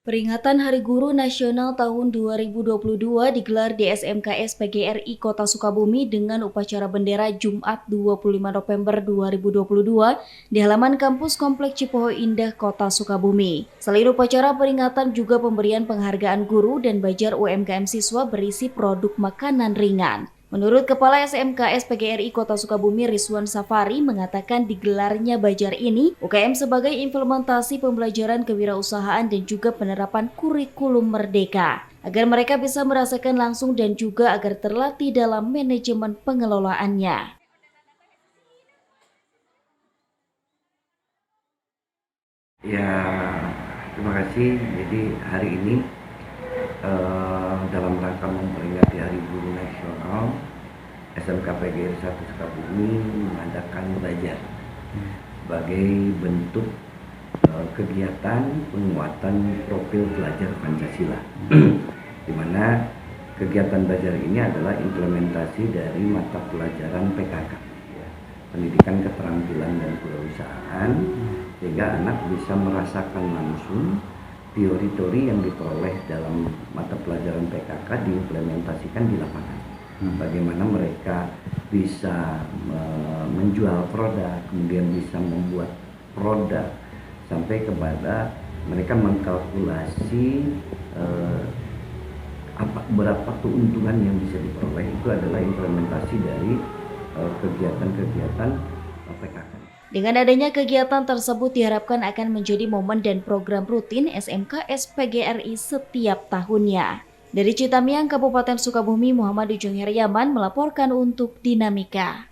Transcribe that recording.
Peringatan Hari Guru Nasional tahun 2022 digelar di SMKS PGRI Kota Sukabumi dengan upacara bendera Jumat 25 November 2022 di halaman kampus Komplek Cipoho Indah Kota Sukabumi. Selain upacara peringatan juga pemberian penghargaan guru dan bajar UMKM siswa berisi produk makanan ringan. Menurut Kepala SMKS PGRI Kota Sukabumi Rizwan Safari mengatakan digelarnya bajar ini UKM sebagai implementasi pembelajaran kewirausahaan dan juga penerapan kurikulum merdeka agar mereka bisa merasakan langsung dan juga agar terlatih dalam manajemen pengelolaannya. Ya, terima kasih. Jadi hari ini dalam rangka memperingati Hari Guru Nasional, SMK PGRI 1 Sukabumi mengadakan belajar sebagai bentuk kegiatan penguatan profil pelajar Pancasila, di mana kegiatan belajar ini adalah implementasi dari mata pelajaran PKK, Pendidikan Keterampilan dan Kewirausahaan, sehingga anak bisa merasakan langsung teori-teori yang diperoleh dalam mata pelajaran PKK diimplementasikan di lapangan. Bagaimana mereka bisa menjual produk, kemudian bisa membuat produk, sampai kepada mereka mengkalkulasi berapa keuntungan yang bisa diperoleh. Itu adalah implementasi dari kegiatan-kegiatan PKK. Dengan adanya kegiatan tersebut diharapkan akan menjadi momen dan program rutin SMKS PGRI setiap tahunnya. Dari Citamiang, Kabupaten Sukabumi, Muhammad Ujung Heriaman melaporkan untuk Dinamika.